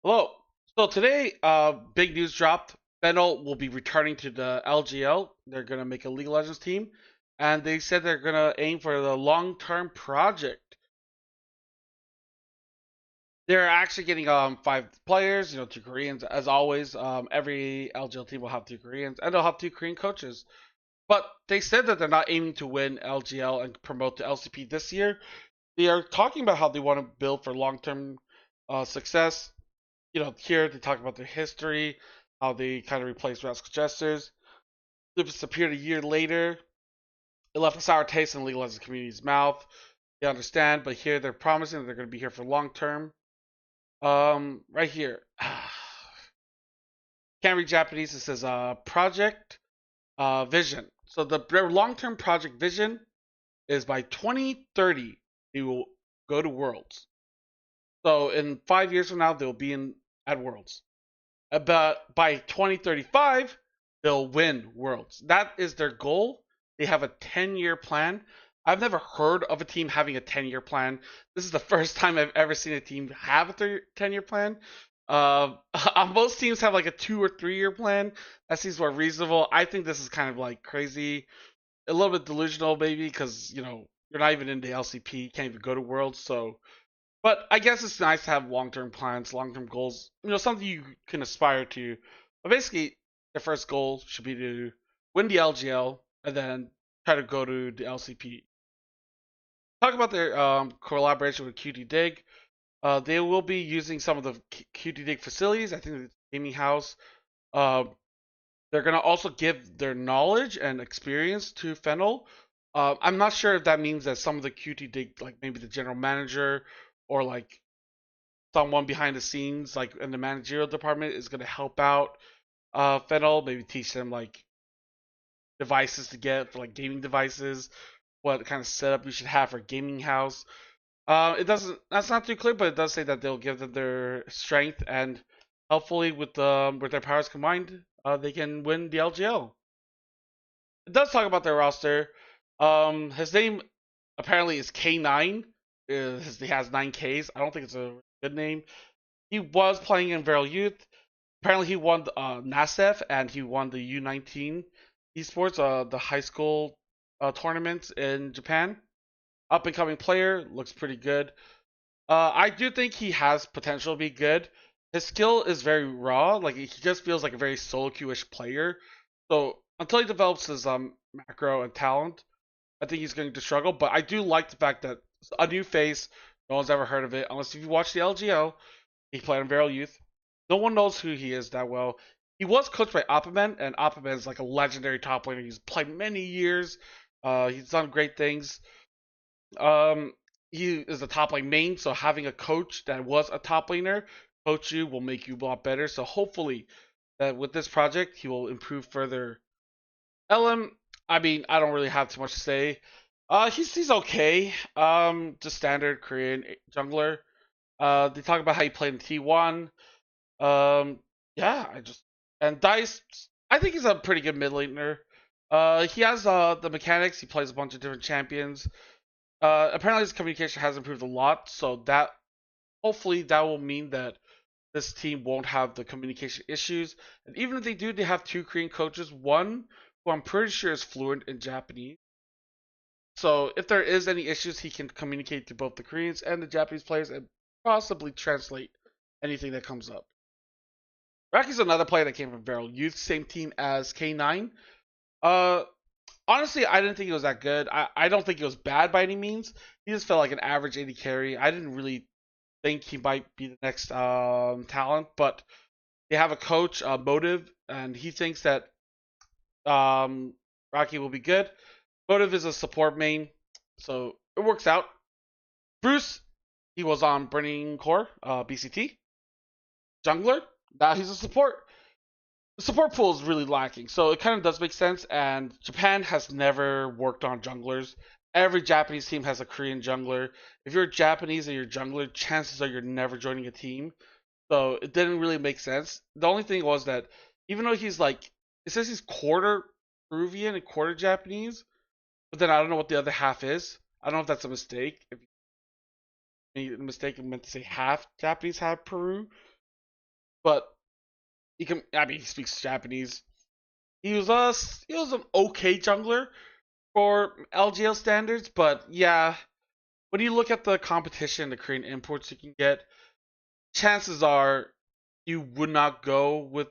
Hello. So today, big news dropped. FENNEL will be returning to the LJL. They're gonna make a League of Legends team, and they said they're gonna aim for the long-term project. They're actually getting five players, two Koreans as always. Every LJL team will have two Koreans, and they'll have two Korean coaches. But they said that they're not aiming to win LGL and promote to LCP this year. They are talking about how they want to build for long-term success. Here they talk about their history, how they kind of replaced Rascal Jesters. It disappeared a year later. It left a sour taste in the League of Legends community's mouth. They understand, but here they're promising that they're going to be here for long term. Right here. Can't read Japanese. It says project vision. So their long term project vision is by 2030 they will go to Worlds. So in 5 years from now they'll be in at Worlds. But by 2035, they'll win Worlds. That is their goal. They have a 10-year plan. I've never heard of a team having a 10-year plan. This is the first time I've ever seen a team have a 10-year plan. Most teams have like a 2 or 3 year plan. That seems more reasonable. I think this is kind of like crazy, a little bit delusional, maybe, because you're not even in the LCP, you can't even go to Worlds. So but I guess it's nice to have long-term plans, long-term goals. Something you can aspire to. But basically, their first goal should be to win the LGL and then try to go to the LCP. Talk about their collaboration with QT Dig. They will be using some of the QT Dig facilities. I think it's gaming house. Uh, they're gonna also give their knowledge and experience to FENNEL. I'm not sure if that means that some of the QT Dig, like maybe the general manager or like someone behind the scenes, like in the managerial department, is going to help out FENNEL, maybe teach them like devices to get for like gaming devices, what kind of setup you should have for a gaming house. It doesn't. That's not too clear, but it does say that they'll give them their strength and hopefully with their powers combined, they can win the LGL. It does talk about their roster. His name apparently is K9. He has 9 Ks. I don't think it's a good name. He was playing in Viral Youth. Apparently, he won NASF and he won the U19 esports, the high school tournament in Japan. Up and coming player, looks pretty good. I do think he has potential to be good. His skill is very raw. Like he just feels like a very solo queue-ish player. So until he develops his macro and talent, I think he's going to struggle. But I do like the fact that a new face, no one's ever heard of it, unless if you watch the LGL. He played in Viral Youth. No one knows who he is that well. He was coached by Opperman, and Opperman is like a legendary top laner. He's played many years. He's done great things. Um, he is a top lane main, so having a coach that was a top laner coach you will make you a lot better. So hopefully that with this project he will improve further. LM, I mean, I don't really have too much to say. He's okay. Just standard Korean jungler. They talk about how he played in T1. Um, yeah, I just and Dice. I think he's a pretty good mid laner. He has the mechanics. He plays a bunch of different champions. Apparently his communication has improved a lot, so that hopefully that will mean that this team won't have the communication issues. And even if they do, they have two Korean coaches. One who I'm pretty sure is fluent in Japanese. So if there is any issues, he can communicate to both the Koreans and the Japanese players and possibly translate anything that comes up. Rocky's another player that came from Viral Youth, same team as K9. Uh, Honestly, I didn't think he was that good. I don't think he was bad by any means. He just felt like an average 80 carry. I didn't really think he might be the next talent, but they have a coach, Motive, and he thinks that um, Rocky will be good. Motive is a support main, so it works out. Bruce, he was on Burning Core, BCT. Jungler, now he's a support. The support pool is really lacking. So it kind of does make sense. And Japan has never worked on junglers. Every Japanese team has a Korean jungler. If you're Japanese and you're jungler, chances are you're never joining a team. So it didn't really make sense. The only thing was that even though he's like, it says he's quarter Peruvian and quarter Japanese, but then I don't know what the other half is. I don't know if that's a mistake. If a mistake, I meant to say half Japanese, half Peru. but he can. I mean, he speaks Japanese. He was an okay jungler for LGL standards, but yeah, when you look at the competition, the Korean imports you can get, chances are you would not go with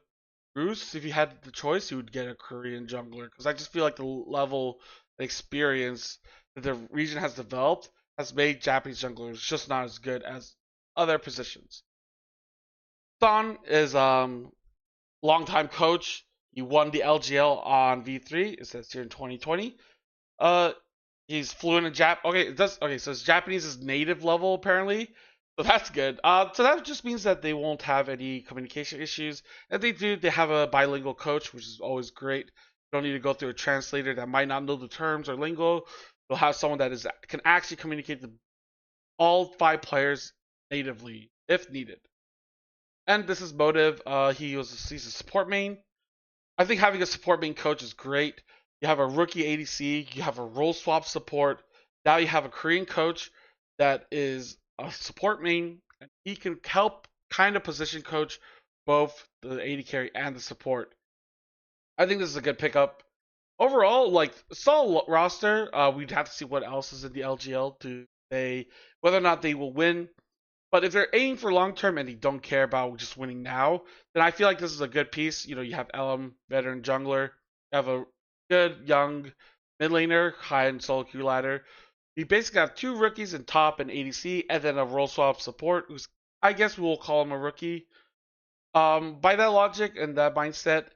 Bruce. If you had the choice, you would get a Korean jungler because I just feel like the level of experience that the region has developed has made Japanese junglers just not as good as other positions. Son is longtime coach. He won the LGL on V3. It says here in 2020. Uh, he's fluent in Jap. Okay, it does. Okay, so his Japanese is native level apparently, so that's good. So that just means that they won't have any communication issues. If they do, they have a bilingual coach, which is always great. You don't need to go through a translator that might not know the terms or lingo. They'll have someone that is can actually communicate to all five players natively if needed. And this is motive. He's a support main. I think having a support main coach is great. You have a rookie ADC, you have a role swap support. Now you have a Korean coach that is a support main, and he can help kind of position coach both the AD carry and the support. I think this is a good pickup. Overall, like solid roster. We'd have to see what else is in the LGL to say whether or not they will win. But if they're aiming for long term and they don't care about just winning now, then I feel like this is a good piece. You know, you have LM, veteran jungler, you have a good young mid laner, high in solo queue ladder. You basically have two rookies in top and ADC, and then a role swap support, who's I guess we will call him a rookie. By that logic and that mindset,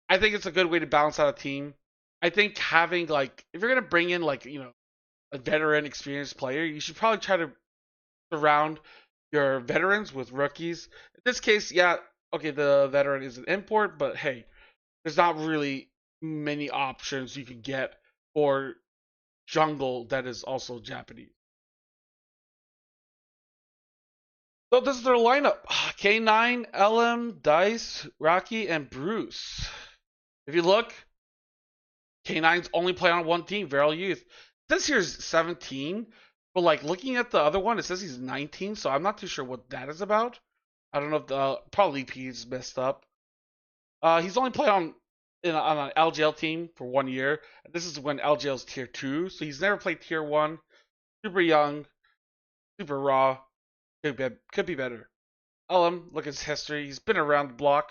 I think it's a good way to balance out a team. I think having like if you're gonna bring in like a veteran experienced player, you should probably try to surround your veterans with rookies. In this case, yeah, okay, the veteran is an import, but hey, there's not really many options you can get for jungle that is also Japanese. So this is their lineup: K9, LM, Dice, Rocky, and Bruce. If you look, K9's only play on one team, Viral Youth. This here's 17, but like looking at the other one, it says he's 19, so I'm not too sure what that is about. I don't know if the probably P's messed up. He's only played on an LGL team for 1 year. This is when LGL's tier 2, so he's never played tier 1. Super young, super raw. Could be better. Look at his history. He's been around the block.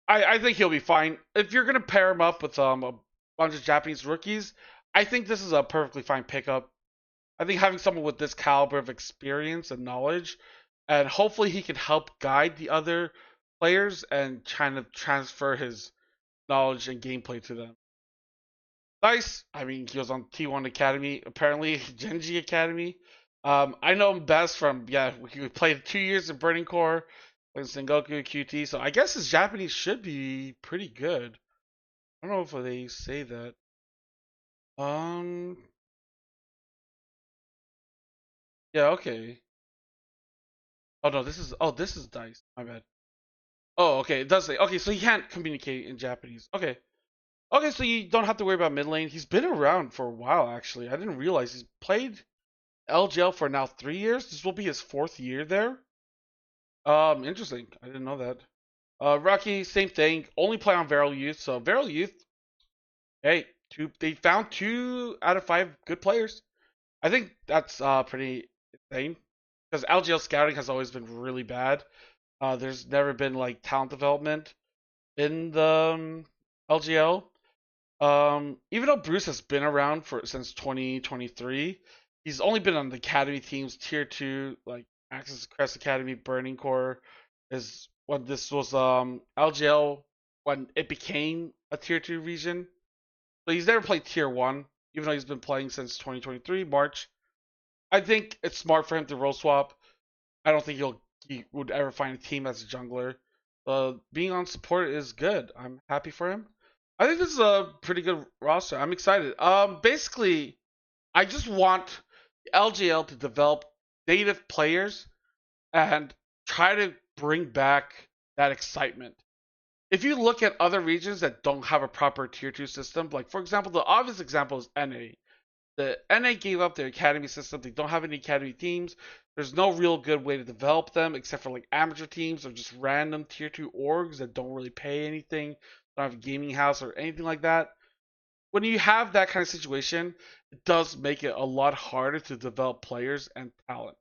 I think he'll be fine. If you're gonna pair him up with a bunch of Japanese rookies, I think this is a perfectly fine pickup. I think having someone with this caliber of experience and knowledge, and hopefully he can help guide the other players and kind of transfer his knowledge and gameplay to them. Nice. I mean, he was on T1 Academy, apparently Genji Academy. I know him best from he played 2 years in Burning Core, played Sengoku QT. So I guess his Japanese should be pretty good. I don't know if they say that. Um. Yeah. Okay. This is Dice. My bad. Oh, okay. It does say. Okay, so he can't communicate in Japanese. Okay. Okay, so you don't have to worry about mid lane. He's been around for a while, actually. I didn't realize he's played LJL for now 3 years. This will be his 4th year there. Interesting. I didn't know that. Rocky, same thing. Only play on Viral Youth. So Viral Youth, hey, they found 2 out of 5 good players. I think that's pretty insane because LGL scouting has always been really bad. There's never been like talent development in the LGL. Even though Bruce has been around for since 2023, he's only been on the academy teams tier 2, like Axis Crest Academy, Burning Core is when this was LGL when it became a tier 2 region. So he's never played tier 1, even though he's been playing since 2023 March. I think it's smart for him to role swap. I don't think he would ever find a team as a jungler. Being on support is good. I'm happy for him. I think this is a pretty good roster. I'm excited. Basically, I just want LGL to develop native players and try to bring back that excitement. If you look at other regions that don't have a proper tier 2 system, like for example, the obvious example is NA. the NA gave up their academy system. They don't have any academy teams. There's no real good way to develop them except for like amateur teams or just random tier 2 orgs that don't really pay anything, don't have a gaming house or anything like that. When you have that kind of situation, it does make it a lot harder to develop players and talent.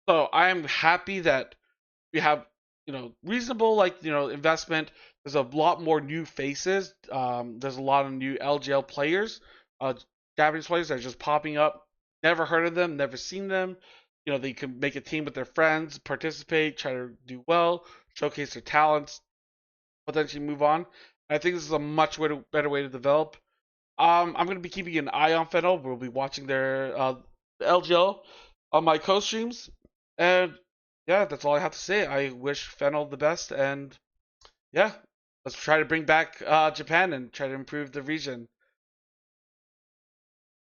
So I am happy that we have reasonable investment. There's a lot more new faces. There's a lot of new LJL players, Japanese players that are just popping up. Never heard of them, never seen them. They can make a team with their friends, participate, try to do well, showcase their talents, potentially move on. And I think this is a much better way to develop. I'm going to be keeping an eye on FENNEL. We'll be watching their LGL on my co-streams. And yeah, that's all I have to say. I wish FENNEL the best. And yeah, let's try to bring back Japan and try to improve the region.